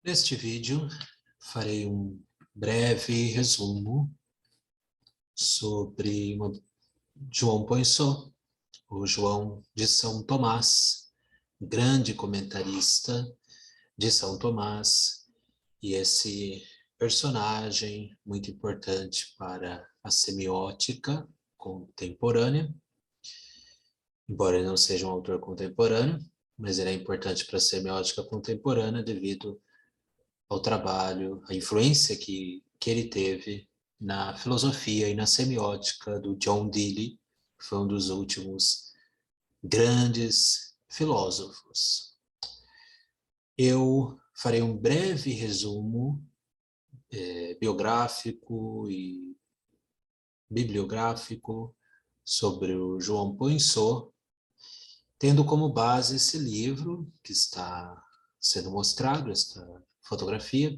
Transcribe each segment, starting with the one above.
Neste vídeo, farei um breve resumo sobre João Poinsot, o João de São Tomás, grande comentarista de São Tomás, e esse personagem muito importante para a semiótica contemporânea, embora ele não seja um autor contemporâneo, mas ele é importante para a semiótica contemporânea devido ao trabalho, à influência que ele teve na filosofia e na semiótica do John Dewey, que foi um dos últimos grandes filósofos. Eu farei um breve resumo biográfico e bibliográfico sobre o João Poinsot, tendo como base esse livro que está sendo mostrado, esta fotografia,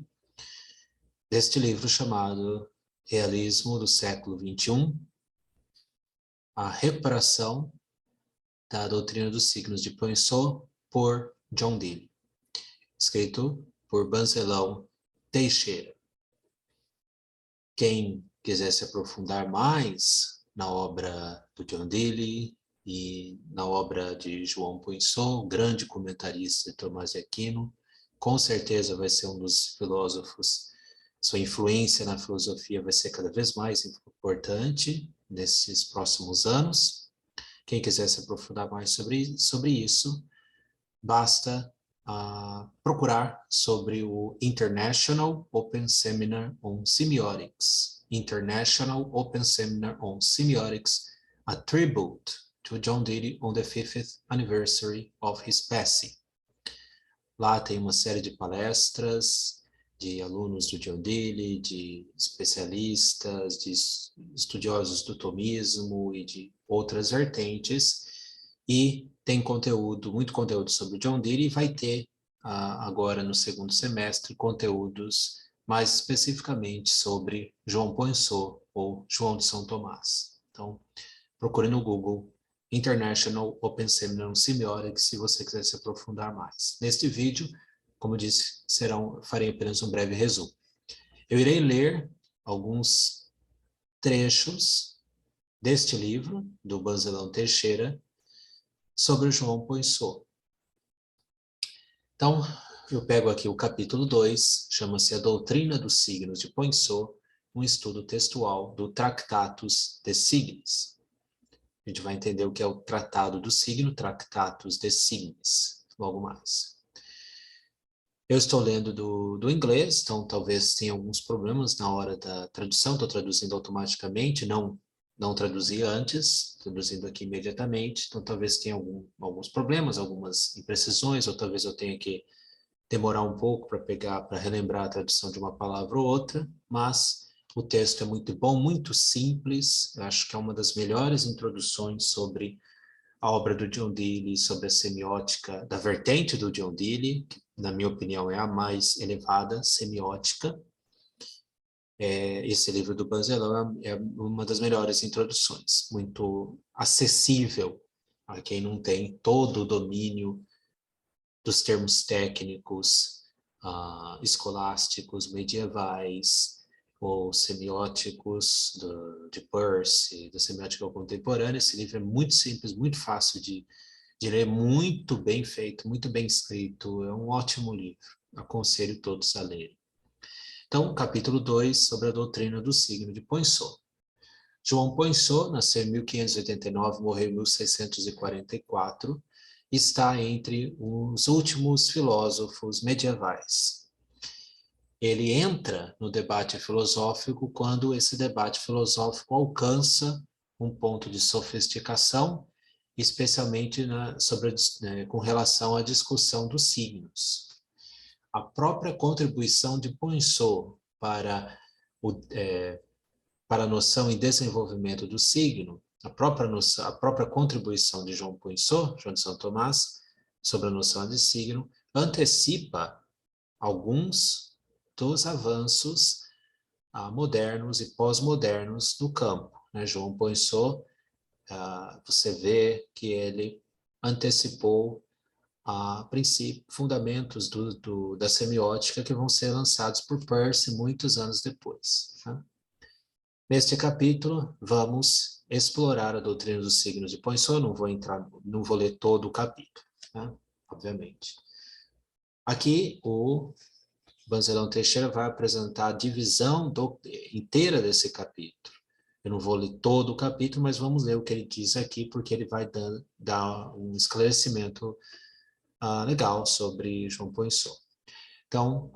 deste livro chamado Realismo do século XXI, a recuperação da doutrina dos signos de Poinsot por John Dewey, escrito por Banzelão Teixeira. Quem quiser se aprofundar mais na obra do John Dewey e na obra de João Poinsot, grande comentarista de Tomás de Aquino, com certeza vai ser um dos filósofos. Sua influência na filosofia vai ser cada vez mais importante nesses próximos anos. Quem quiser se aprofundar mais sobre isso, basta procurar sobre o International Open Seminar on Semiotics. International Open Seminar on Semiotics, a tribute to John Dewey on the 50th anniversary of his passing. Lá tem uma série de palestras de alunos do John Dewey, de especialistas, de estudiosos do tomismo e de outras vertentes, e tem conteúdo, muito conteúdo sobre o John Dewey, e vai ter agora no segundo semestre conteúdos mais especificamente sobre João Poinsot ou João de São Tomás. Então, procure no Google International Open Seminar on Semiotics se você quiser se aprofundar mais. Neste vídeo, como eu disse, farei apenas um breve resumo. Eu irei ler alguns trechos deste livro, do Banzelão Teixeira, sobre o João Poinsot. Então, eu pego aqui o capítulo 2, chama-se A Doutrina dos Signos de Poinsot, um estudo textual do Tractatus de Signis. A gente vai entender o que é o Tratado do Signo, Tractatus de Signis, logo mais. Eu estou lendo do inglês, então talvez tenha alguns problemas na hora da tradução, estou traduzindo automaticamente, não traduzi antes, traduzindo aqui imediatamente, então talvez tenha alguns problemas, algumas imprecisões, ou talvez eu tenha que demorar um pouco para relembrar a tradução de uma palavra ou outra, mas o texto é muito bom, muito simples, eu acho que é uma das melhores introduções sobre a obra do John Dewey, sobre a semiótica da vertente do John Dewey, que na minha opinião é a mais elevada semiótica. Esse livro do Banzelão é uma das melhores introduções, muito acessível a quem não tem todo o domínio dos termos técnicos, escolásticos, medievais, ou semióticos de Peirce, da semiótica contemporânea. Esse livro é muito simples, muito fácil de ler, muito bem feito, muito bem escrito, é um ótimo livro, aconselho todos a lerem. Então, capítulo 2, sobre a doutrina do signo de Poinsot. João Poinsot nasceu em 1589, morreu em 1644, está entre os últimos filósofos medievais. Ele entra no debate filosófico quando esse debate filosófico alcança um ponto de sofisticação, especialmente com relação à discussão dos signos. A própria contribuição de Poinsot para a noção e desenvolvimento do signo, a própria contribuição de João Poinsot, João de São Tomás, sobre a noção de signo, antecipa alguns dos avanços modernos e pós-modernos do campo. João Poinsot, você vê que ele antecipou fundamentos da semiótica que vão ser lançados por Peirce muitos anos depois. Tá? Neste capítulo, vamos explorar a doutrina dos signos de Poinsot. Não vou ler todo o capítulo, tá? Obviamente. Aqui, o Banzelão Teixeira vai apresentar a divisão inteira desse capítulo. Eu não vou ler todo o capítulo, mas vamos ler o que ele diz aqui, porque ele vai dar um esclarecimento legal sobre João Poinsot. Então,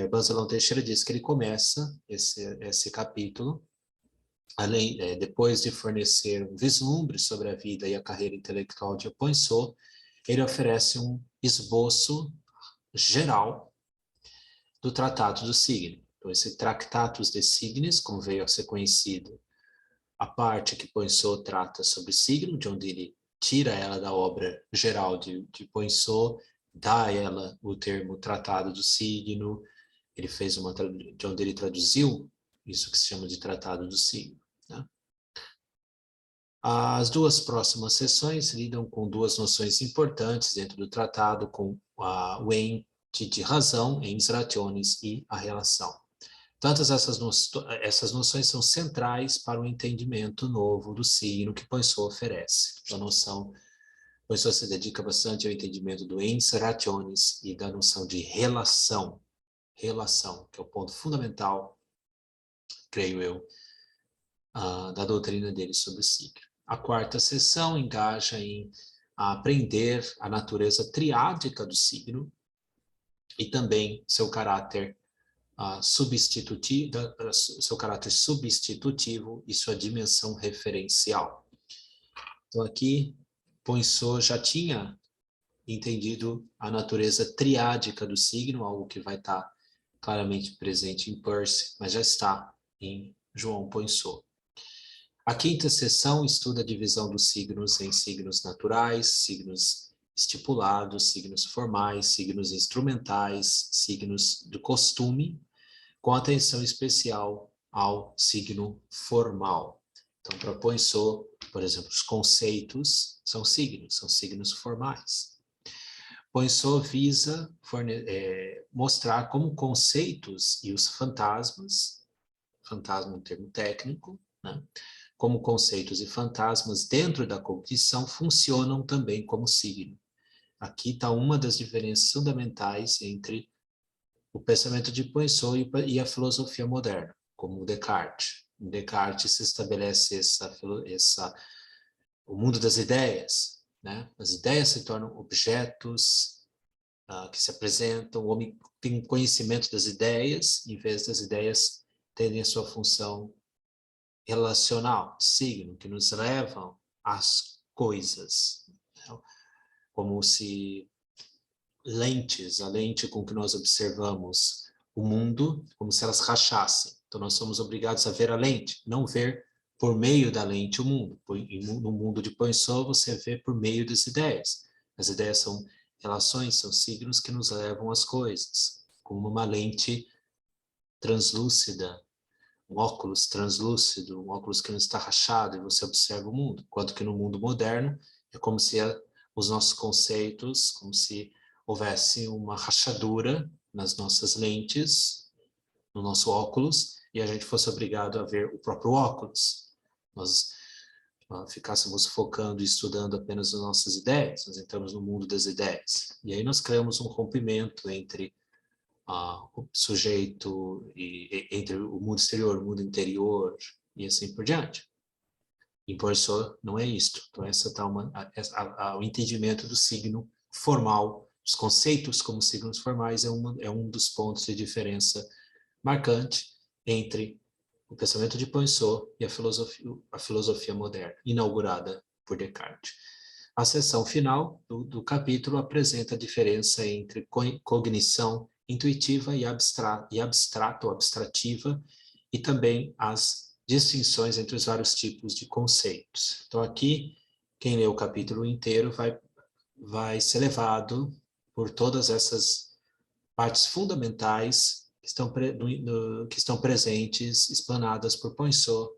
Banzelão Teixeira diz que ele começa esse capítulo, depois de fornecer um vislumbre sobre a vida e a carreira intelectual de Poinsot, ele oferece um esboço geral do Tratado do Signo. Então, esse Tractatus de Signis, como veio a ser conhecido, a parte que Poinsot trata sobre signo, de onde ele tira ela da obra geral de Poinsot, dá a ela o termo Tratado do Signo, ele fez de onde ele traduziu isso que se chama de Tratado do Signo. Né? As duas próximas sessões lidam com duas noções importantes dentro do tratado, com o ente de razão, ens rationis, e a relação. Tantas essas noções são centrais para o entendimento novo do signo que Poinsot oferece. Poinsot se dedica bastante ao entendimento do ens rationis e da noção de relação, que é o ponto fundamental, creio eu, da doutrina dele sobre o signo. A quarta sessão engaja em aprender a natureza triádica do signo e também seu caráter substitutivo e sua dimensão referencial. Então aqui, Poinsot já tinha entendido a natureza triádica do signo, algo que vai estar claramente presente em Peirce, mas já está em João Poinsot. A quinta sessão estuda a divisão dos signos em signos naturais, signos estipulados, signos formais, signos instrumentais, signos do costume, com atenção especial ao signo formal. Então, para Poinsot, por exemplo, os conceitos são signos formais. Poinsot visa mostrar como conceitos e os fantasmas, fantasma é um termo técnico, né? Como conceitos e fantasmas dentro da cognição funcionam também como signo. Aqui está uma das diferenças fundamentais entre o pensamento de Poinsot e a filosofia moderna, como Descartes. Em Descartes se estabelece o mundo das ideias, né? As ideias se tornam objetos que se apresentam, o homem tem conhecimento das ideias, em vez das ideias terem a sua função relacional, signo, que nos levam às coisas. Né? Como se a lente com que nós observamos o mundo, como se elas rachassem. Então nós somos obrigados a ver a lente, não ver por meio da lente o mundo. No mundo de Poinsot você vê por meio das ideias. As ideias são relações, são signos que nos levam às coisas, como uma lente translúcida, um óculos translúcido, um óculos que não está rachado e você observa o mundo. Enquanto que no mundo moderno é como se os nossos conceitos, como se houvesse uma rachadura nas nossas lentes, no nosso óculos, e a gente fosse obrigado a ver o próprio óculos. Nós ficássemos focando e estudando apenas as nossas ideias, nós entramos no mundo das ideias. E aí nós criamos um rompimento entre o sujeito, entre o mundo exterior, o mundo interior, e assim por diante. Em Poinsot não é isto. Então essa está o entendimento do signo formal, os conceitos como signos formais é um dos pontos de diferença marcante entre o pensamento de Poinsot e a filosofia moderna, inaugurada por Descartes. A seção final do capítulo apresenta a diferença entre cognição intuitiva e abstrato ou abstrativa, e também as distinções entre os vários tipos de conceitos. Então aqui, quem lê o capítulo inteiro vai ser levado por todas essas partes fundamentais que estão presentes, explanadas por Poinsot,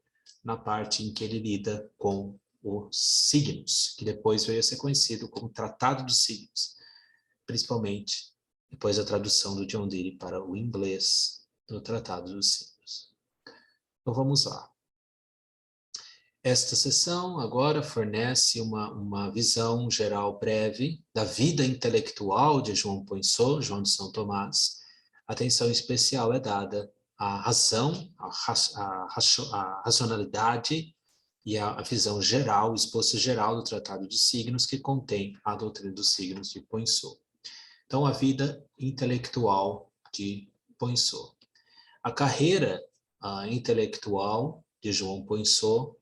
na parte em que ele lida com os signos, que depois veio a ser conhecido como Tratado dos Signos, principalmente depois da tradução do John Dee para o inglês do Tratado dos Signos. Então vamos lá. Esta sessão agora fornece uma visão geral breve da vida intelectual de João Poinsot, João de São Tomás. Atenção especial é dada à razão, à racionalidade e à visão geral, o esboço geral do Tratado dos Signos, que contém a doutrina dos signos de Poinsot. Então, a vida intelectual de Poinsot. A carreira intelectual de João Poinsot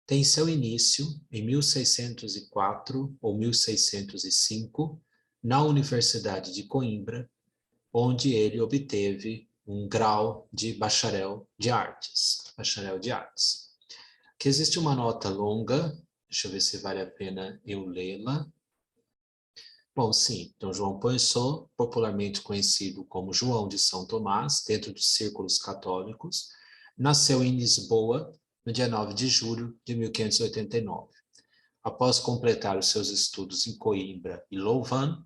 tem seu início em 1604 ou 1605, na Universidade de Coimbra, onde ele obteve um grau de bacharel de artes. Aqui existe uma nota longa, deixa eu ver se vale a pena eu lê-la. Bom, sim, então João Poinsot, popularmente conhecido como João de São Tomás, dentro dos círculos católicos, nasceu em Lisboa, no dia 9 de julho de 1589. Após completar os seus estudos em Coimbra e Louvain,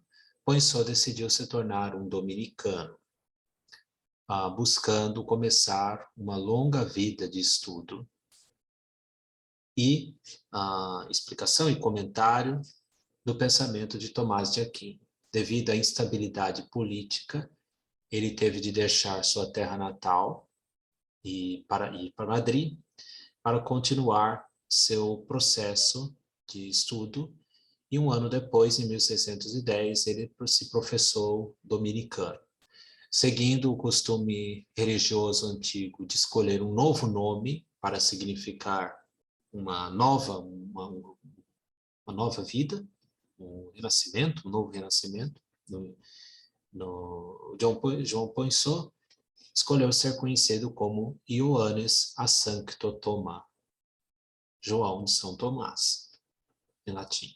Poinsot decidiu se tornar um dominicano, buscando começar uma longa vida de estudo e explicação e comentário do pensamento de Tomás de Aquino. Devido à instabilidade política, ele teve de deixar sua terra natal e ir para Madrid, para continuar seu processo de estudo, e um ano depois, em 1610, ele se professou dominicano. Seguindo o costume religioso antigo de escolher um novo nome para significar uma nova vida, um novo renascimento, João Poinsot escolheu ser conhecido como Ioannes a Sancto Tomás, João de São Tomás, em latim.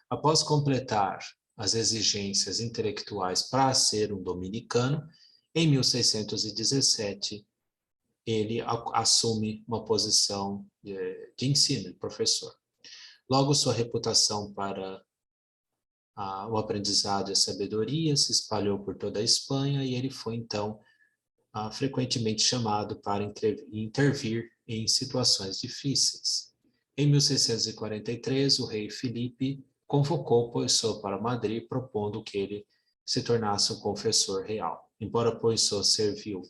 Após completar as exigências intelectuais para ser um dominicano, em 1617, ele assume uma posição de ensino, de professor. Logo, sua reputação para o aprendizado e a sabedoria se espalhou por toda a Espanha e ele foi, então, frequentemente chamado para intervir em situações difíceis. Em 1643, o rei Filipe convocou Poinsot para Madrid, propondo que ele se tornasse um confessor real. Embora Poinsot serviu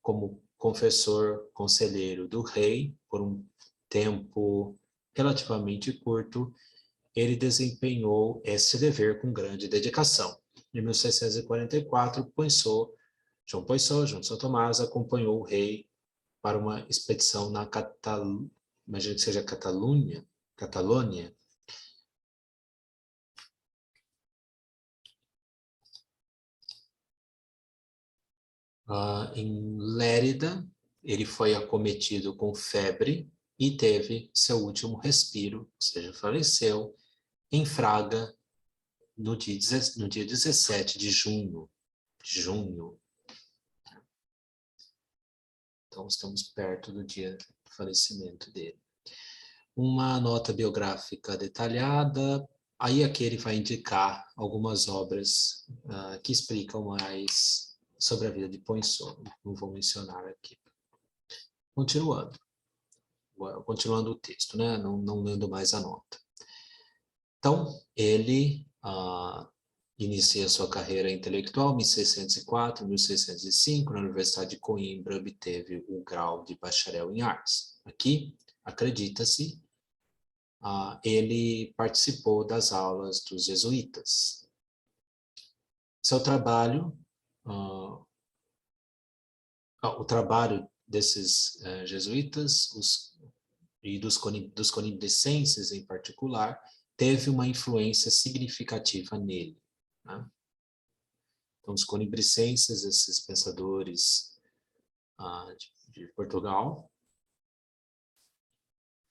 como confessor conselheiro do rei por um tempo relativamente curto, ele desempenhou esse dever com grande dedicação. Em 1644, João de São Tomás, acompanhou o rei para uma expedição na imagino que seja Catalônia, em Lérida. Ele foi acometido com febre e teve seu último respiro, ou seja, faleceu em Fraga no dia 17 de junho. Então, estamos perto do dia do falecimento dele. Uma nota biográfica detalhada. Aí aqui ele vai indicar algumas obras que explicam mais sobre a vida de Poinsot. Não vou mencionar aqui. Continuando o texto, né? Não lendo mais a nota. Então, ele inicia sua carreira intelectual em 1604, 1605, na Universidade de Coimbra, obteve o grau de bacharel em artes. Aqui, acredita-se, ele participou das aulas dos jesuítas. Seu trabalho, o trabalho desses jesuítas e dos conimbricenses em particular, teve uma influência significativa nele. Né? Então, os conimbricenses, esses pensadores de Portugal,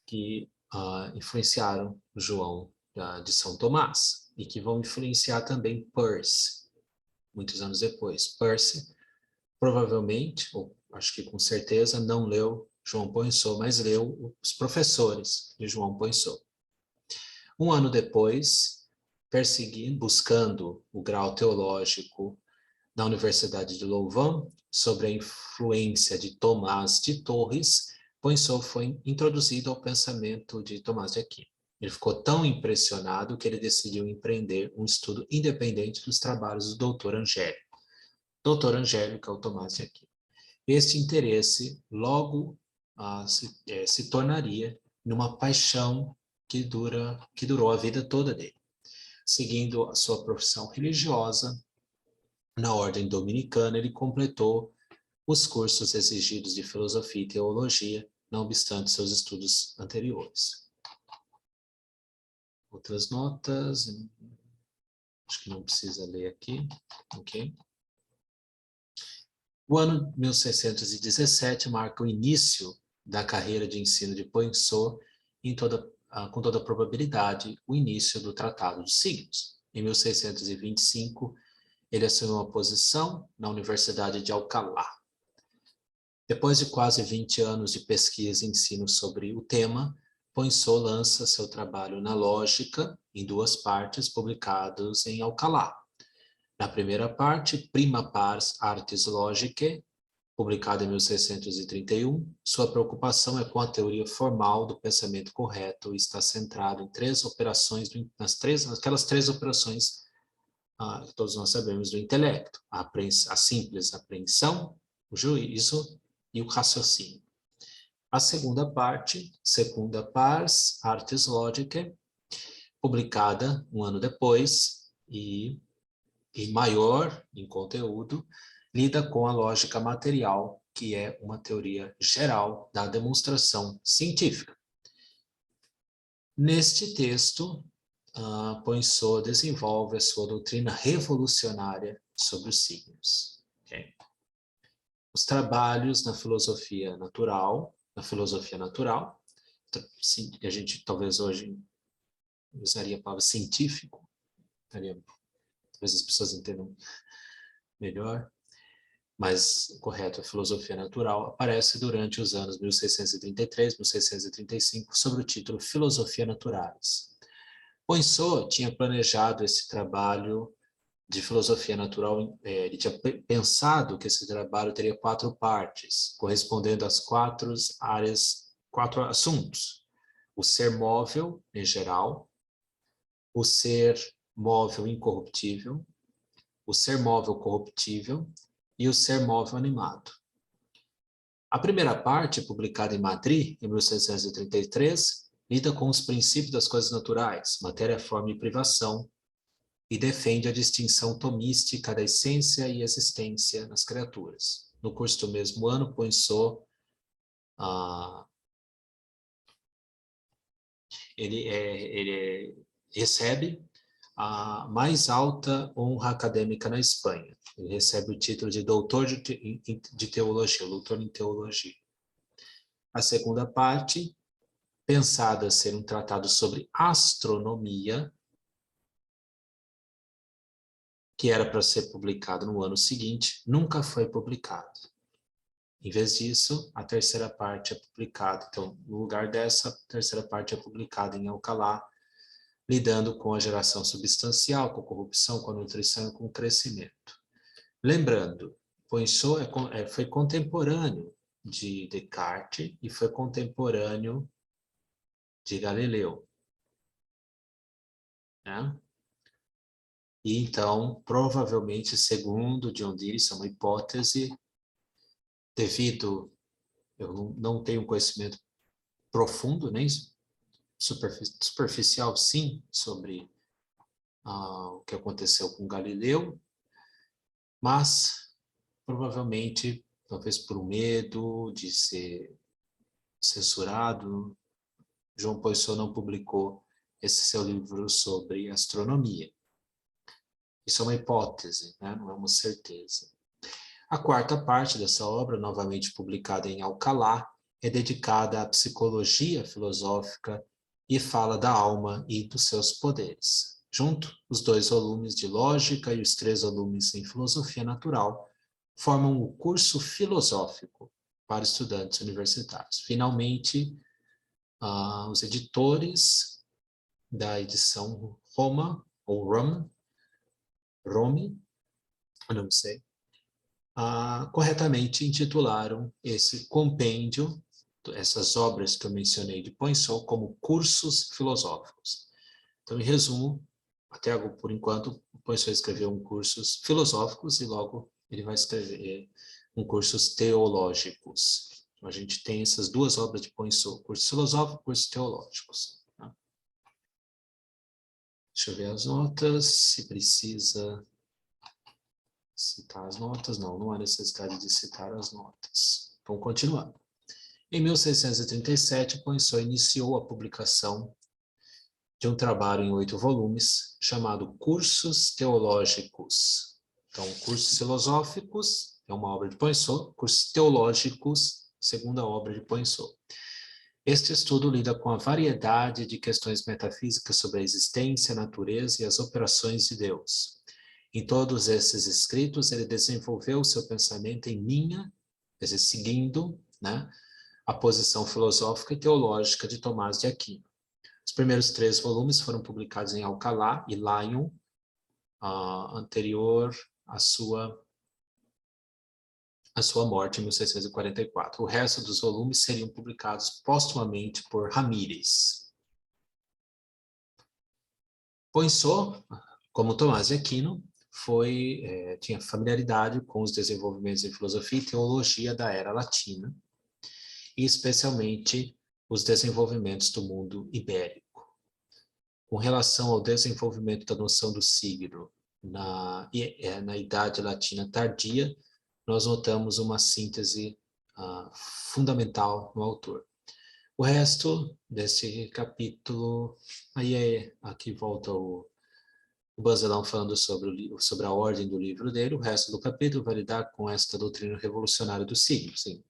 que influenciaram João de São Tomás, e que vão influenciar também Peirce, muitos anos depois. Peirce, provavelmente, ou acho que com certeza, não leu João Poinsot, mas leu os professores de João Poinsot. Um ano depois, buscando o grau teológico na Universidade de Louvain, sobre a influência de Tomás de Torres, Poinsot foi introduzido ao pensamento de Tomás de Aquino. Ele ficou tão impressionado que ele decidiu empreender um estudo independente dos trabalhos do doutor Angélico. Doutor Angélico é o Tomás de Aquino. Este interesse logo se tornaria numa paixão que durou a vida toda dele. Seguindo a sua profissão religiosa, na ordem dominicana, ele completou os cursos exigidos de filosofia e teologia, não obstante seus estudos anteriores. Outras notas, acho que não precisa ler aqui, ok? O ano 1617 marca o início da carreira de ensino de Poinsot, com toda probabilidade, o início do Tratado dos Signos. Em 1625, ele assumiu uma posição na Universidade de Alcalá. Depois de quase 20 anos de pesquisa e ensino sobre o tema, Poinsot lança seu trabalho na lógica, em 2 partes, publicados em Alcalá. Na primeira parte, Prima Pars Artis Logicae, publicada em 1631, sua preocupação é com a teoria formal do pensamento correto e está centrado em 3 operações, aquelas 3 operações que todos nós sabemos do intelecto, a simples apreensão, o juízo e o raciocínio. A segunda parte, Secunda Pars Artis Logicae, publicada um ano depois e maior em conteúdo, lida com a lógica material, que é uma teoria geral da demonstração científica. Neste texto, Poinsot desenvolve a sua doutrina revolucionária sobre os signos. Okay? Os trabalhos na filosofia natural, a gente talvez hoje usaria a palavra científico, talvez as pessoas entendam melhor, mas o correto é filosofia natural, aparece durante os anos 1633, 1635, sob o título Filosofia Naturalis. Poinsot tinha planejado esse trabalho de filosofia natural, ele tinha pensado que esse trabalho teria 4 partes, correspondendo às 4 assuntos. O ser móvel, em geral, o ser móvel incorruptível, o ser móvel corruptível e o ser móvel animado. A primeira parte, publicada em Madrid, em 1633, lida com os princípios das coisas naturais, matéria, forma e privação, e defende a distinção tomística da essência e existência nas criaturas. No curso do mesmo ano, Poinsot ele recebe a mais alta honra acadêmica na Espanha. Ele recebe o título de doutor de teologia, doutor em teologia. A segunda parte, pensada ser um tratado sobre astronomia, que era para ser publicado no ano seguinte, nunca foi publicado. Em vez disso, a terceira parte é publicada. Então, no lugar dessa, a terceira parte é publicada em Alcalá, lidando com a geração substancial, com a corrupção, com a nutrição e com o crescimento. Lembrando, Poinsot foi contemporâneo de Descartes e foi contemporâneo de Galileu. Né? E então, provavelmente, segundo John Dee, isso é uma hipótese, eu não tenho conhecimento profundo, nem superficial, sim, sobre o que aconteceu com Galileu, mas provavelmente, talvez por medo de ser censurado, João Poinsot não publicou esse seu livro sobre astronomia. Isso é uma hipótese, né? Não é uma certeza. A quarta parte dessa obra, novamente publicada em Alcalá, é dedicada à psicologia filosófica e fala da alma e dos seus poderes. Junto, os 2 volumes de Lógica e os 3 volumes em Filosofia Natural formam o curso filosófico para estudantes universitários. Finalmente, os editores da edição Roma, ou Rome, eu não sei, corretamente intitularam esse compêndio, essas obras que eu mencionei de Poinsot, como cursos filosóficos. Então, em resumo, até por enquanto, Poinsot escreveu cursos filosóficos e logo ele vai escrever cursos teológicos. Então, a gente tem essas duas obras de Poinsot, cursos filosóficos e cursos teológicos. Tá? Deixa eu ver as notas, se precisa citar as notas. Não há necessidade de citar as notas. Vamos continuar. Em 1637, Poinsot iniciou a publicação de um trabalho em 8 volumes, chamado Cursos Teológicos. Então, cursos filosóficos é uma obra de Poinsot, cursos teológicos, segunda obra de Poinsot. Este estudo lida com a variedade de questões metafísicas sobre a existência, a natureza e as operações de Deus. Em todos esses escritos, ele desenvolveu o seu pensamento em linha, quer dizer, seguindo, né, a posição filosófica e teológica de Tomás de Aquino. Os primeiros 3 volumes foram publicados em Alcalá e Lyon, anterior à sua morte em 1644. O resto dos volumes seriam publicados postumamente por Ramírez. Poinsot, como Tomás de Aquino, tinha familiaridade com os desenvolvimentos em filosofia e teologia da era latina, e especialmente os desenvolvimentos do mundo ibérico. Com relação ao desenvolvimento da noção do signo na Idade Latina tardia, nós notamos uma síntese fundamental no autor. O resto desse capítulo, aqui volta o Bazelão falando sobre a ordem do livro dele. O resto do capítulo vai lidar com esta doutrina revolucionária do signo, sim,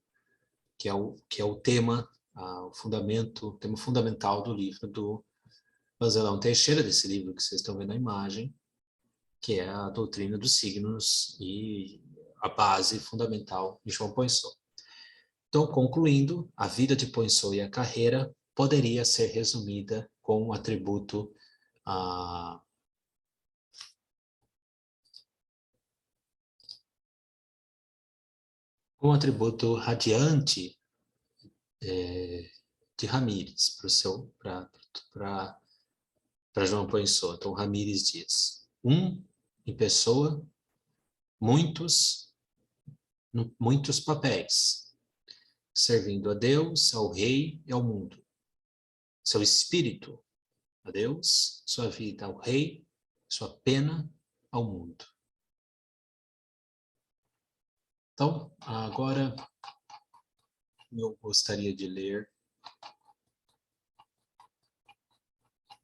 que é o tema, o tema fundamental do livro do Bazelão Teixeira, desse livro que vocês estão vendo na imagem, que é a doutrina dos signos e a base fundamental de João Poinsot. Então, concluindo, a vida de Poinsot e a carreira poderia ser resumida com um atributo radiante de Ramírez para João Poinsot. Então, Ramírez diz: em pessoa, muitos papéis, servindo a Deus, ao rei e ao mundo. Seu espírito a Deus, sua vida ao rei, sua pena ao mundo. Então, agora eu gostaria de ler,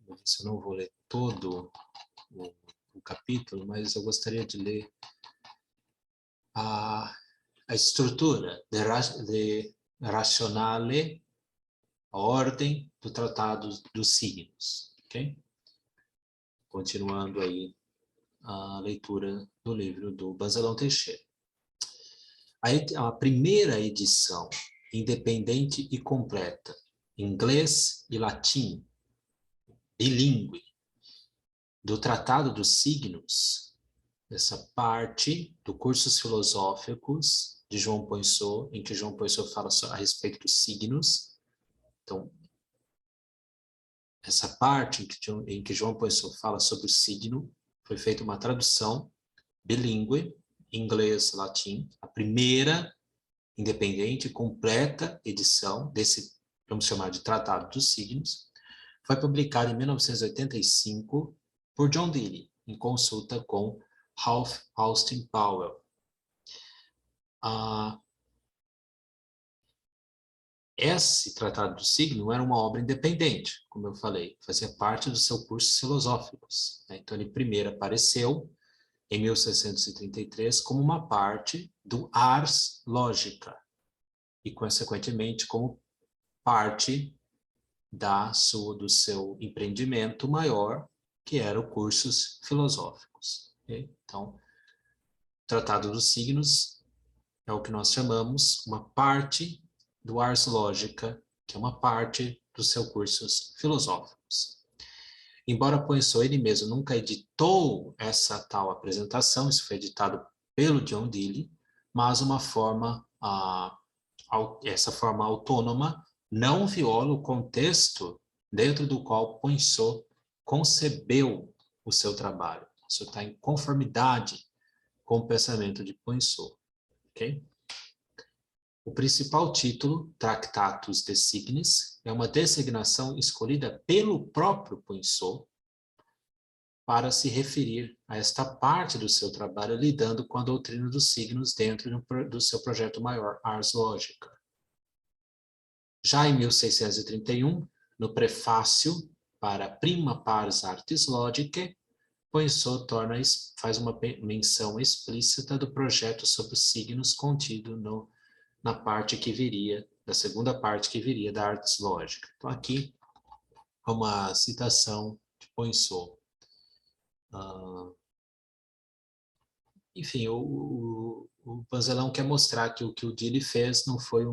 eu não vou ler todo o capítulo, mas eu gostaria de ler a estrutura de Rationale, a ordem do Tratado dos Signos, ok? Continuando aí a leitura do livro do Bazelão Teixeira. A primeira edição, independente e completa, inglês e latim, bilíngue, do Tratado dos Signos, essa parte do Cursos Filosóficos de João Poinsot, em que João Poinsot fala a respeito dos signos. Então, essa parte em que João Poinsot fala sobre o signo, foi feita uma tradução bilíngue, inglês-latim, a primeira independente e completa edição desse, vamos chamar de Tratado dos Signos, foi publicada em 1985 por John Dewey, em consulta com Ralph Austin Powell. Esse Tratado do Signo era uma obra independente, como eu falei, fazia parte do seu curso filosóficos. Então, ele primeiro apareceu em 1633 como uma parte do Ars Logica e, consequentemente, como parte do seu empreendimento maior, que era o Cursos Filosóficos. Okay? Então, o Tratado dos Signos é o que nós chamamos uma parte do Ars Logica, que é uma parte dos seus cursos filosóficos. Embora Poinsot ele mesmo nunca editou essa tal apresentação, isso foi editado pelo John Dee, mas essa forma autônoma não viola o contexto dentro do qual Poinsot concebeu o seu trabalho. Isso está em conformidade com o pensamento de Poinsot. Okay? O principal título, Tractatus de Signis, é uma designação escolhida pelo próprio Poinsot para se referir a esta parte do seu trabalho lidando com a doutrina dos signos dentro do seu projeto maior, Ars Logica. Já em 1631, no prefácio para Prima Pars Artis Logicae, Poinsot faz uma menção explícita do projeto sobre os signos contido na parte que viria, da segunda parte que viria da Artis Logica. Então aqui é uma citação de Poinsot. Enfim, o Banzelão quer mostrar que o que o Dee fez não foi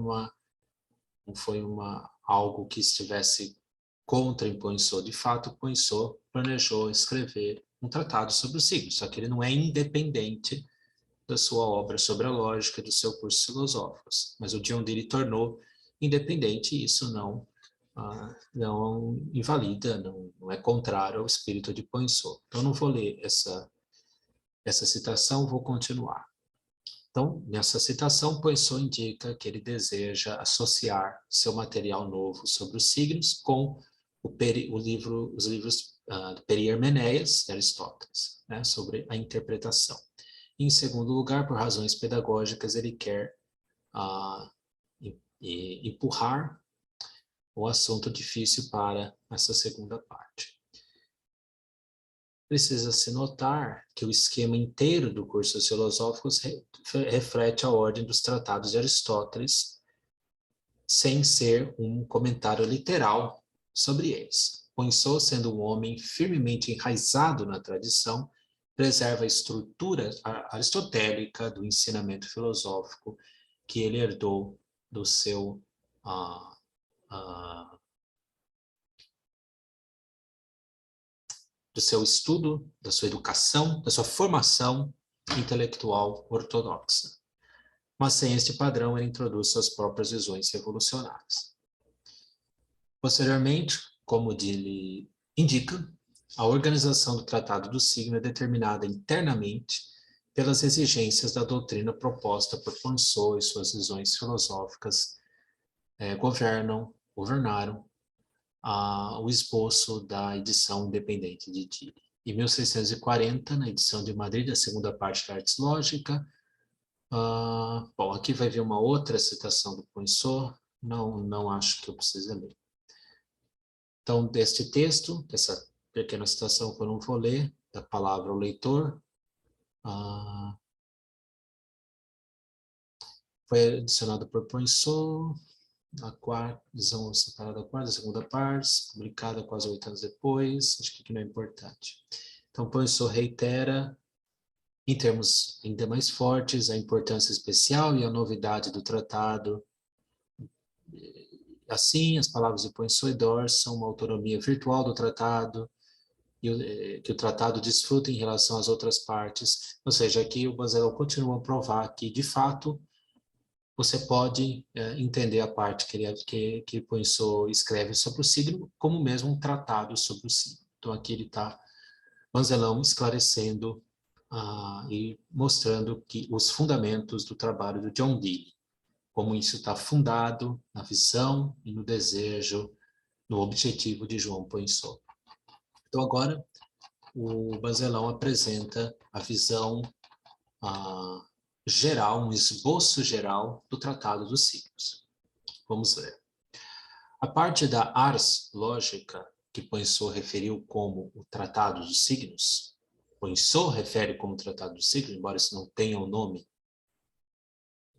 algo que estivesse contra em Poinsot. De fato, Poinsot planejou escrever um tratado sobre os signos, só que ele não é independente da sua obra sobre a lógica e do seu curso filosóficos. Mas o John Dee tornou independente e isso não invalida, não é contrário ao espírito de Poinsot. Então, eu não vou ler essa citação, vou continuar. Então, nessa citação, Poinsot indica que ele deseja associar seu material novo sobre os signos com os livros do Perihermeneias de Aristóteles, né, sobre a interpretação. E, em segundo lugar, por razões pedagógicas, ele quer empurrar o assunto difícil para essa segunda parte. Precisa-se notar que o esquema inteiro do curso filosóficos reflete a ordem dos tratados de Aristóteles, sem ser um comentário literal sobre eles. Poinsot, sendo um homem firmemente enraizado na tradição, preserva a estrutura aristotélica do ensinamento filosófico que ele herdou do seu estudo, da sua educação, da sua formação intelectual ortodoxa. Mas sem este padrão, ele introduz suas próprias visões revolucionárias. Posteriormente, como ele indica, a organização do Tratado do Signo é determinada internamente pelas exigências da doutrina proposta por Poinsot e suas visões filosóficas governaram o esboço da edição independente de Dee. Em 1640, na edição de Madrid, a segunda parte da Artis Logica, bom, aqui vai ver uma outra citação do Poinsot, não acho que eu precise ler. Então, deste texto, dessa pequena citação que eu não vou ler, da palavra ao leitor, foi adicionado por Poinsot, a quarta, visão separada da quarta, a segunda parte, publicada quase 8 anos depois, acho que aqui não é importante. Então, Poinsot reitera, em termos ainda mais fortes, a importância especial e a novidade do tratado. Assim, as palavras de Poinsot endossam uma autonomia virtual do tratado, e que o tratado desfruta em relação às outras partes. Ou seja, aqui o Banzelão continua a provar que, de fato, você pode entender a parte que Poinsot escreve sobre o signo como mesmo um tratado sobre o signo. Então aqui ele está, Banzelão, esclarecendo e mostrando que os fundamentos do trabalho do John Dee, como isso está fundado na visão e no desejo, no objetivo de João Poinsot. Então agora o Banzelão apresenta a visão geral, um esboço geral do Tratado dos Signos. Vamos ler. A parte da Ars Logica, que Poinsot referiu como o Tratado dos Signos, Poinsot refere como Tratado dos Signos, embora isso não tenha o nome,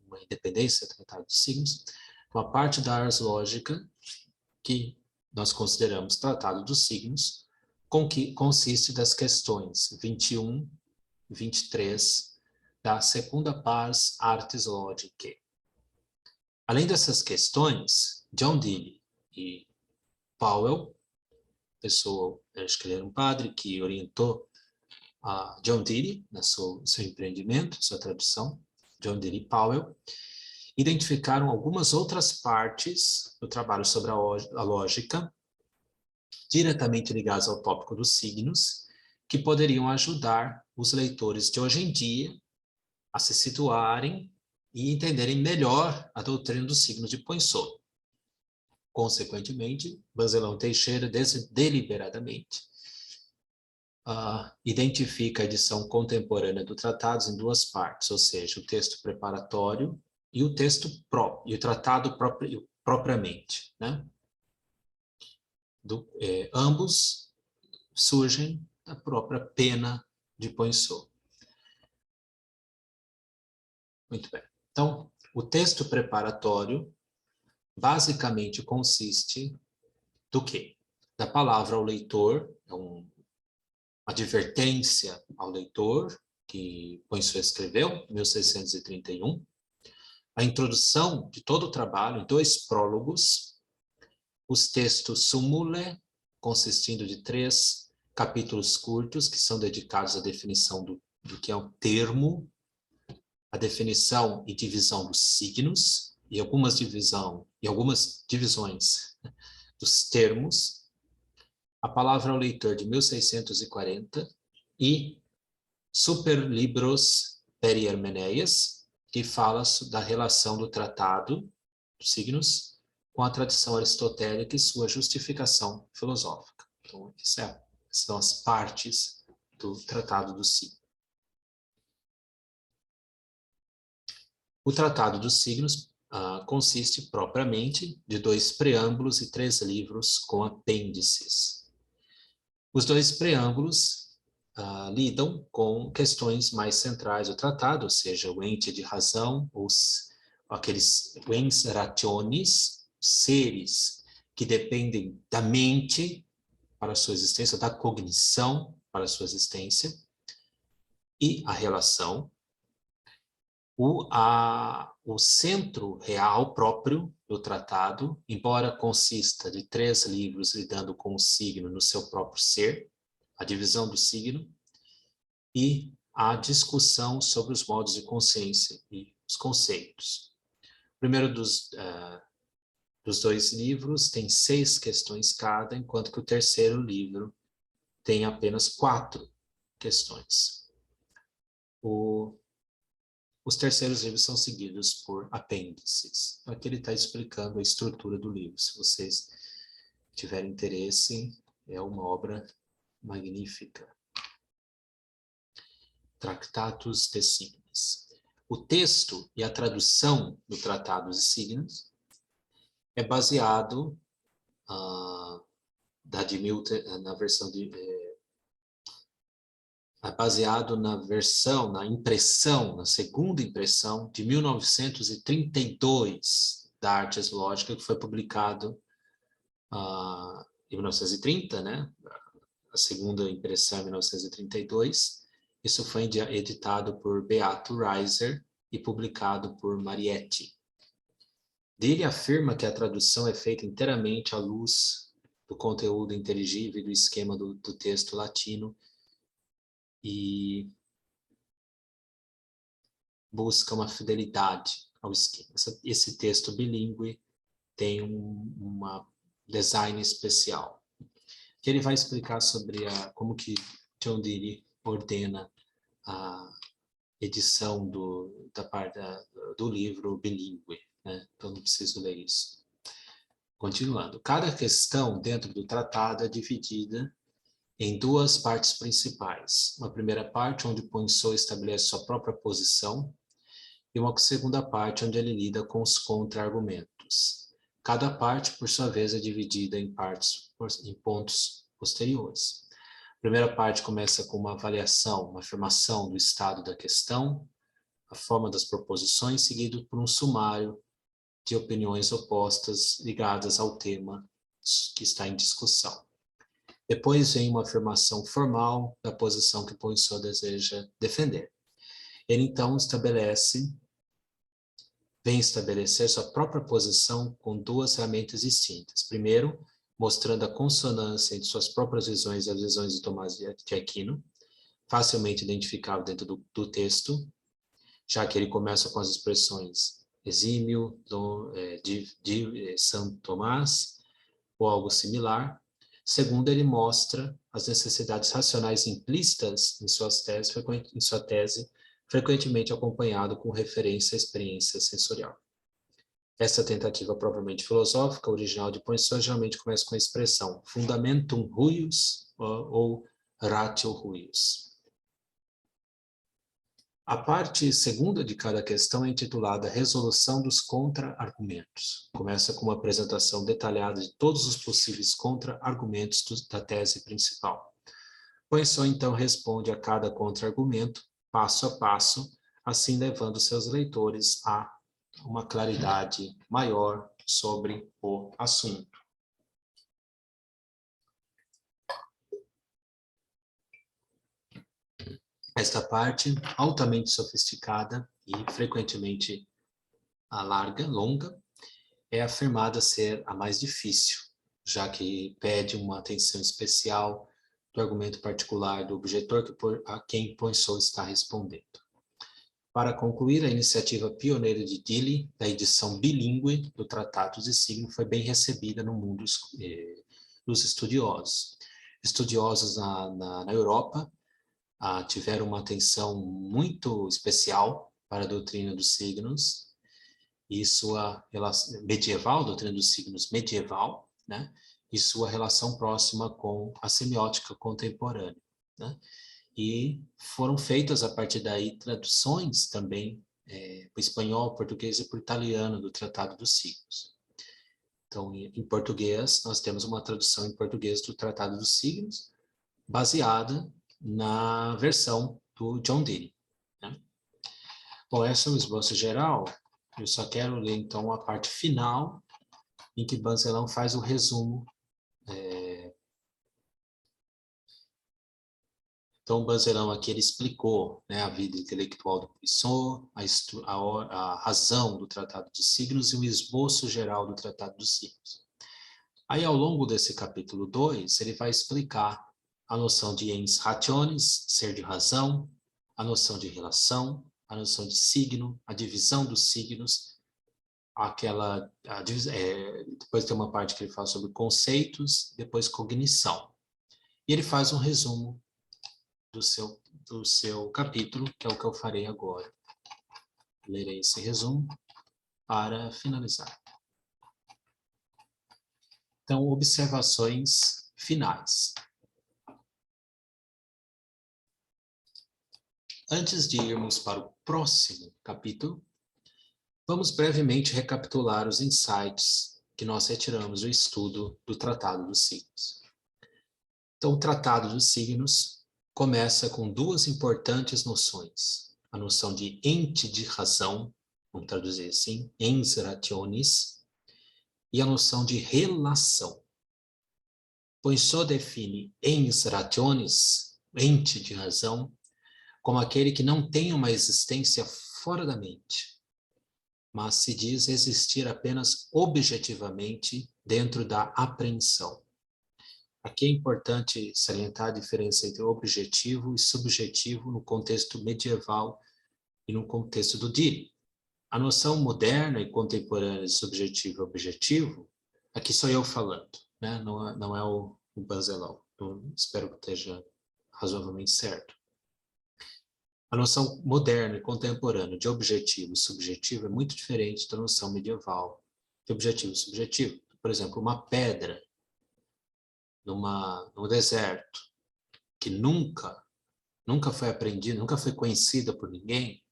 uma independência, Tratado dos Signos, uma parte da Ars Logica, que nós consideramos Tratado dos Signos, com que consiste das questões 21, 23, da secunda pars artes logicae. Além dessas questões, John Dewey e Powell, pessoa, acho que ele era um padre que orientou a John Dewey no seu empreendimento, sua tradução, John Dewey Powell, identificaram algumas outras partes do trabalho sobre a lógica, diretamente ligadas ao tópico dos signos, que poderiam ajudar os leitores de hoje em dia a se situarem e entenderem melhor a doutrina dos signos de Poinsot. Consequentemente, Banzelão Teixeira deliberadamente identifica a edição contemporânea do tratado em duas partes, ou seja, o texto preparatório e o texto próprio, e o tratado propriamente, né? Ambos surgem da própria pena de Poinsot. Muito bem. Então, o texto preparatório basicamente consiste do quê? Da palavra ao leitor, uma advertência ao leitor, que Poinsot escreveu, em 1631, a introdução de todo o trabalho em 2 prólogos, os textos Sumulae, consistindo de 3 capítulos curtos, que são dedicados à definição do que é um termo, a definição e divisão dos signos, e algumas divisões dos termos, a palavra ao leitor de 1640 e Superlibros Periermeneias, que fala da relação do tratado dos signos com a tradição aristotélica e sua justificação filosófica. Então, essas são as partes do tratado dos signos. O tratado dos signos consiste propriamente de 2 preâmbulos e 3 livros com apêndices. Os 2 preâmbulos lidam com questões mais centrais do tratado, ou seja, o ente de razão, aqueles ens rationis, seres que dependem da mente para a sua existência, da cognição para a sua existência, e a relação. O centro real próprio do tratado, embora consista de 3 livros lidando com o signo no seu próprio ser, a divisão do signo, e a discussão sobre os modos de consciência e os conceitos. O primeiro dos 2 livros tem 6 questões cada, enquanto que o terceiro livro tem apenas 4 questões. Os terceiros livros são seguidos por apêndices. Aqui ele está explicando a estrutura do livro. Se vocês tiverem interesse, é uma obra magnífica. Tractatus de Signis. O texto e a tradução do Tratado de Signos é baseado na segunda impressão de 1932 da Artes Lógica, que foi publicado em 1930, né? A segunda impressão em 1932. Isso foi editado por Beato Reiser e publicado por Marietti. Dele afirma que a tradução é feita inteiramente à luz do conteúdo inteligível e do esquema do texto latino, e busca uma fidelidade ao esquema. Esse texto bilíngue tem um design especial, que ele vai explicar sobre como que John Dewey ordena a edição do livro bilíngue, né? Então não preciso ler isso. Continuando, cada questão dentro do tratado é dividida em 2 partes principais. Uma primeira parte, onde Poinsot estabelece sua própria posição, e uma segunda parte, onde ele lida com os contra-argumentos. Cada parte, por sua vez, é dividida em pontos posteriores. A primeira parte começa com uma avaliação, uma afirmação do estado da questão, a forma das proposições, seguido por um sumário de opiniões opostas ligadas ao tema que está em discussão. Depois vem uma afirmação formal da posição que Poinsot deseja defender. Ele então vem estabelecer sua própria posição com duas ferramentas distintas. Primeiro, mostrando a consonância entre suas próprias visões e as visões de Tomás de Aquino, facilmente identificável dentro do texto, já que ele começa com as expressões exímio, de Santo Tomás, ou algo similar. Segundo, ele mostra as necessidades racionais implícitas em sua tese, frequentemente acompanhado com referência à experiência sensorial. Essa tentativa propriamente filosófica, original de Poinsot, geralmente começa com a expressão fundamentum huius ou ratio huius. A parte segunda de cada questão é intitulada Resolução dos Contra-Argumentos. Começa com uma apresentação detalhada de todos os possíveis contra-argumentos da tese principal. Poinsot, então, responde a cada contra-argumento, passo a passo, assim levando seus leitores a uma claridade maior sobre o assunto. Esta parte, altamente sofisticada e frequentemente longa, é afirmada ser a mais difícil, já que pede uma atenção especial do argumento particular do objetor a quem Poinsot está respondendo. Para concluir, a iniciativa pioneira de Dilly, da edição bilíngue do Tratado de Signo, foi bem recebida no mundo dos estudiosos. Estudiosos na Europa tiveram uma atenção muito especial para a doutrina dos signos e sua relação medieval, doutrina dos signos medieval, né? E sua relação próxima com a semiótica contemporânea, né? E foram feitas a partir daí traduções também para o espanhol, português e para o italiano do Tratado dos Signos. Então, em português, nós temos uma tradução em português do Tratado dos Signos, baseada na versão do John Dee, né? Bom, esse é o esboço geral. Eu só quero ler, então, a parte final, em que Banzelão faz o resumo. Então, o Banzelão aqui ele explicou, né, a vida intelectual do Poinsot, a razão do Tratado de Signos e o esboço geral do Tratado dos Signos. Aí, ao longo desse capítulo 2, ele vai explicar a noção de ens rationis, ser de razão, a noção de relação, a noção de signo, a divisão dos signos, depois tem uma parte que ele fala sobre conceitos, depois cognição. E ele faz um resumo do seu capítulo, que é o que eu farei agora. Lerei esse resumo para finalizar. Então, observações finais. Antes de irmos para o próximo capítulo, vamos brevemente recapitular os insights que nós retiramos do estudo do Tratado dos Signos. Então, o Tratado dos Signos começa com duas importantes noções. A noção de ente de razão, vamos traduzir assim, ens rationis, e a noção de relação. Poinsot define ens rationis, ente de razão, como aquele que não tem uma existência fora da mente, mas se diz existir apenas objetivamente dentro da apreensão. Aqui é importante salientar a diferença entre objetivo e subjetivo no contexto medieval e no contexto do Dilly. A noção moderna e contemporânea de subjetivo e objetivo, aqui sou eu falando, né? Não é o Banzelão. Espero que esteja razoavelmente certo. A noção moderna e contemporânea de objetivo e subjetivo é muito diferente da noção medieval de objetivo e subjetivo. Por exemplo, uma pedra no deserto que nunca foi apreendida, nunca foi conhecida por ninguém,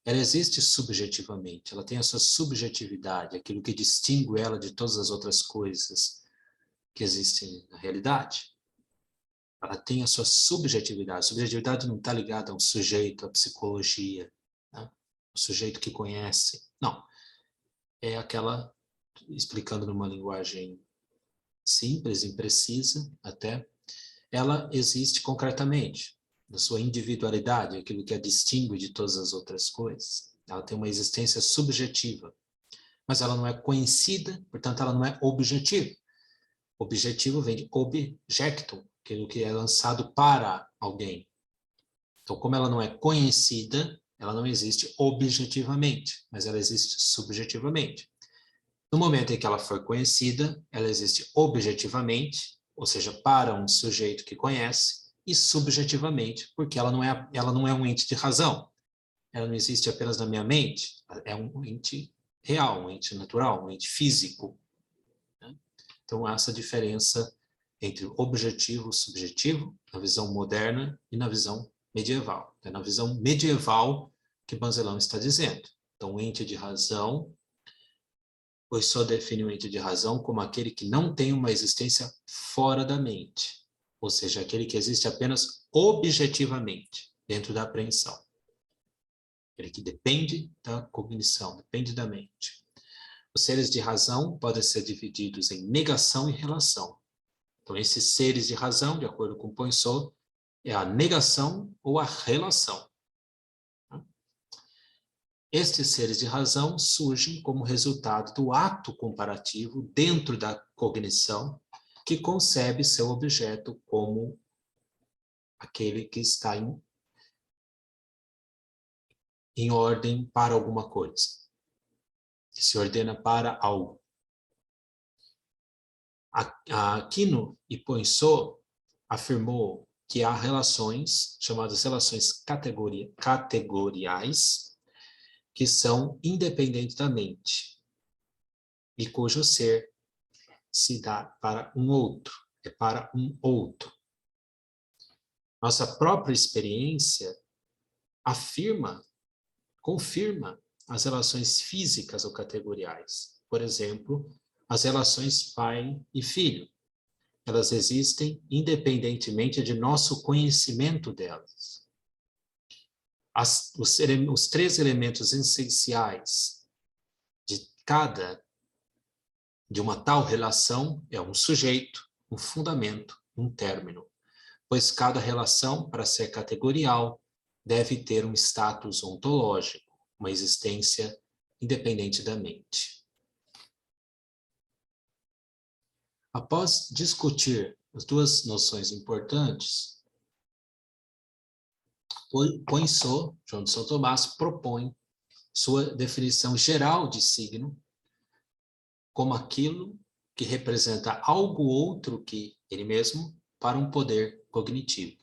ela existe subjetivamente, ela tem a sua subjetividade, aquilo que distingue ela de todas as outras coisas que existem na realidade. Ela tem a sua subjetividade. A subjetividade não está ligada a um sujeito, à psicologia, né? O sujeito que conhece. Não. É aquela, explicando numa linguagem simples, imprecisa até, ela existe concretamente. da sua individualidade, aquilo que a distingue de todas as outras coisas. Ela tem uma existência subjetiva, mas ela não é conhecida, portanto ela não é objetiva. Objetivo vem de objectum, aquilo que é lançado para alguém. Então, como ela não é conhecida, ela não existe objetivamente, mas ela existe subjetivamente. No momento em que ela for conhecida, ela existe objetivamente, ou seja, para um sujeito que conhece, e subjetivamente, porque ela não é um ente de razão. Ela não existe apenas na minha mente, é um ente real, um ente natural, um ente físico. Né? Então, há essa diferença entre objetivo e subjetivo, na visão moderna e na visão medieval. É na visão medieval que Banzelão está dizendo. Então, o ente de razão, pois só define o ente de razão como aquele que não tem uma existência fora da mente, ou seja, aquele que existe apenas objetivamente, dentro da apreensão. Aquele que depende da cognição, depende da mente. Os seres de razão podem ser divididos em negação e relação. Então, esses seres de razão, de acordo com Poinsot, é a negação ou a relação. Estes seres de razão surgem como resultado do ato comparativo dentro da cognição, que concebe seu objeto como aquele que está em ordem para alguma coisa, que se ordena para algo. Aquino e Poinsot afirmou que há relações, chamadas relações categoriais, que são independentes da mente, e cujo ser se dá para um outro, é para um outro. Nossa própria experiência confirma as relações físicas ou categoriais. Por exemplo, as relações pai e filho. Elas existem independentemente de nosso conhecimento delas. Os três elementos essenciais de uma tal relação é um sujeito, um fundamento, um término, pois cada relação, para ser categorial, deve ter um status ontológico, uma existência independente da mente. Após discutir as duas noções importantes, Poinsot, João de São Tomás, propõe sua definição geral de signo como aquilo que representa algo outro que ele mesmo para um poder cognitivo.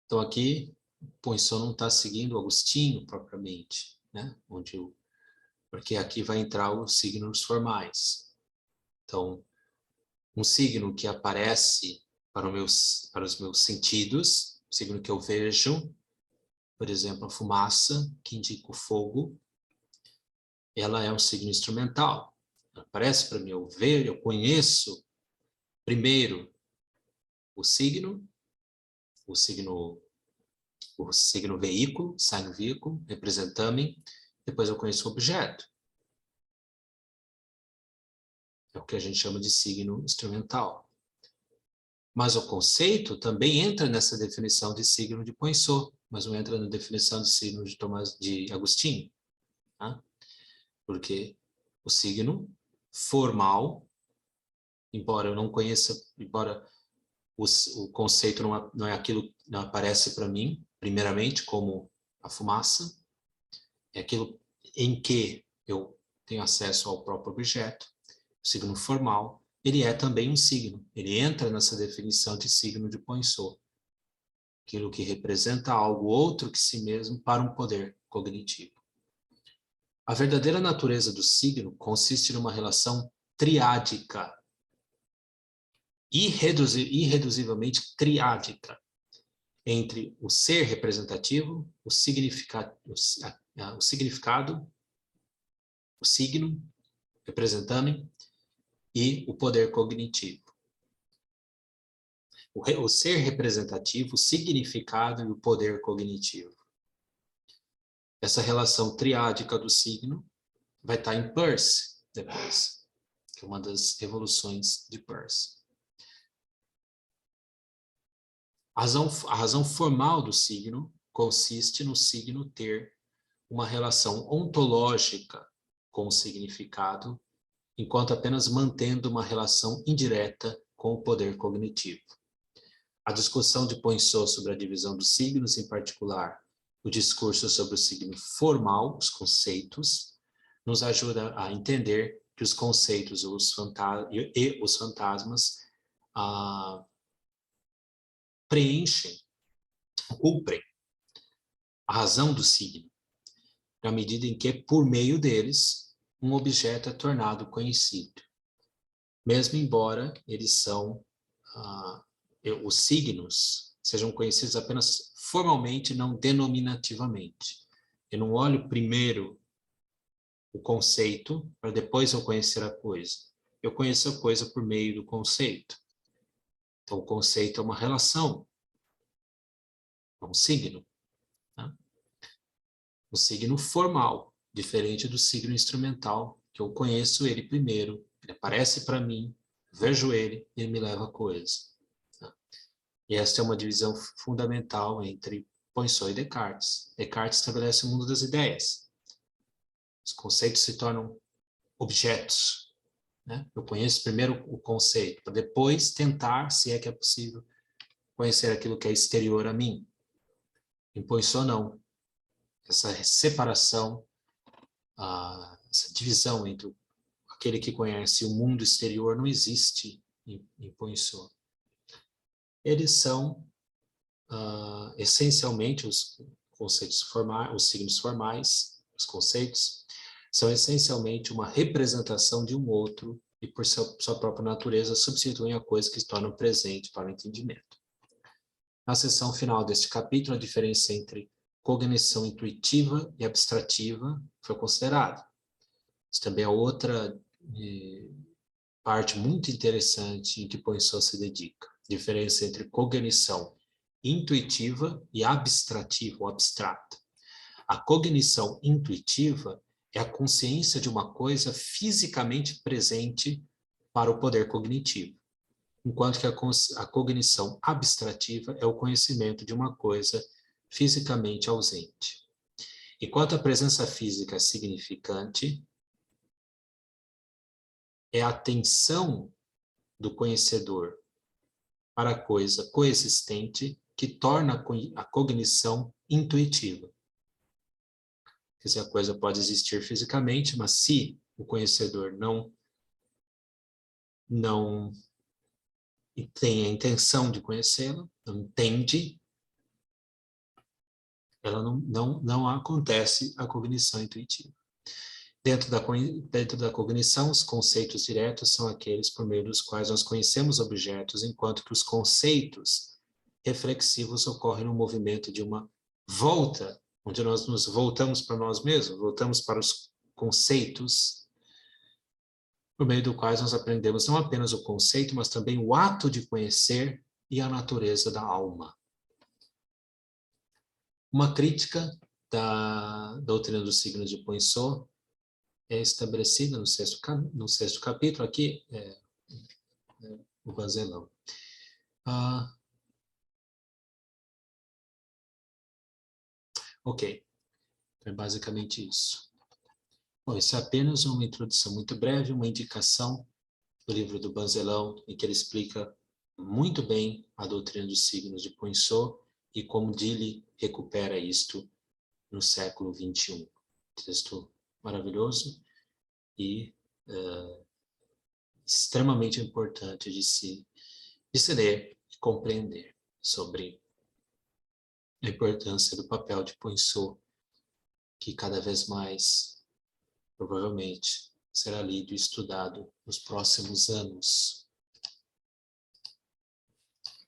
Então aqui, Poinsot não está seguindo Agostinho propriamente, né? Porque aqui vai entrar os signos formais. Então, um signo que aparece para os meus sentidos, o signo que eu vejo, por exemplo, a fumaça, que indica o fogo, ela é um signo instrumental. Ela aparece para mim, eu vejo, eu conheço primeiro o signo veículo, sign vehicle, representando, depois eu conheço o objeto. É o que a gente chama de signo instrumental. Mas o conceito também entra nessa definição de signo de Poinsot, mas não entra na definição de signo de Agostinho. Tá? Porque o signo formal, embora eu não conheça, embora o conceito não é aquilo que não aparece para mim, primeiramente, como a fumaça, é aquilo em que eu tenho acesso ao próprio objeto. O signo formal, ele é também um signo. Ele entra nessa definição de signo de Poinsot. Aquilo que representa algo outro que si mesmo para um poder cognitivo. A verdadeira natureza do signo consiste numa relação triádica, irreduzivelmente triádica, entre o ser representativo, o significado, o signo representando e o poder cognitivo. O ser representativo, o significado e o poder cognitivo. Essa relação triádica do signo vai estar em Peirce depois, que é uma das evoluções de Peirce. A razão formal do signo consiste no signo ter uma relação ontológica com o significado, enquanto apenas mantendo uma relação indireta com o poder cognitivo. A discussão de Poinsot sobre a divisão dos signos, em particular, o discurso sobre o signo formal, os conceitos, nos ajuda a entender que os conceitos e os fantasmas preenchem, cumprem a razão do signo, na medida em que, por meio deles, um objeto é tornado conhecido. Mesmo embora eles são, os signos sejam conhecidos apenas formalmente, não denominativamente. Eu não olho primeiro o conceito para depois eu conhecer a coisa. Eu conheço a coisa por meio do conceito. Então, o conceito é uma relação, é um signo. Né? Um signo formal, diferente do signo instrumental, que eu conheço ele primeiro, ele aparece para mim, vejo ele e ele me leva a coisa. Né? E esta é uma divisão fundamental entre Poinsot e Descartes. Descartes estabelece o mundo das ideias. Os conceitos se tornam objetos. Né? Eu conheço primeiro o conceito, para depois tentar, se é que é possível, conhecer aquilo que é exterior a mim. Em Poinsot, não. Essa separação, essa divisão entre aquele que conhece o mundo exterior não existe em Poinsot. Eles são, essencialmente, os conceitos formais, os signos formais, os conceitos, são essencialmente uma representação de um outro e, por sua própria natureza, substituem a coisa que se torna presente para o entendimento. Na seção final deste capítulo, a diferença entre cognição intuitiva e abstrativa foi considerada. Isso também é outra parte muito interessante em que Poinsot se dedica. Diferença entre cognição intuitiva e abstrativa ou abstrata. A cognição intuitiva é a consciência de uma coisa fisicamente presente para o poder cognitivo, enquanto que a cognição abstrativa é o conhecimento de uma coisa fisicamente ausente. Enquanto a presença física é significante, é a atenção do conhecedor para a coisa coexistente que torna a cognição intuitiva. Quer dizer, a coisa pode existir fisicamente, mas se o conhecedor não tem a intenção de conhecê-la, não entende, ela não acontece a cognição intuitiva. Dentro da cognição, os conceitos diretos são aqueles por meio dos quais nós conhecemos objetos, enquanto que os conceitos reflexivos ocorrem no movimento de uma volta, onde nós nos voltamos para nós mesmos, voltamos para os conceitos, por meio do quais nós aprendemos não apenas o conceito, mas também o ato de conhecer e a natureza da alma. Uma crítica da doutrina dos signos de Poinsot é estabelecida no sexto capítulo, aqui, o Banzelão. Ok, é basicamente isso. Bom, isso é apenas uma introdução muito breve, uma indicação do livro do Banzelão, em que ele explica muito bem a doutrina dos signos de Poinsot e como Dilly recupera isto no século XXI. Texto maravilhoso e extremamente importante de se ler e compreender sobre a importância do papel de Poinsot, que cada vez mais, provavelmente, será lido e estudado nos próximos anos.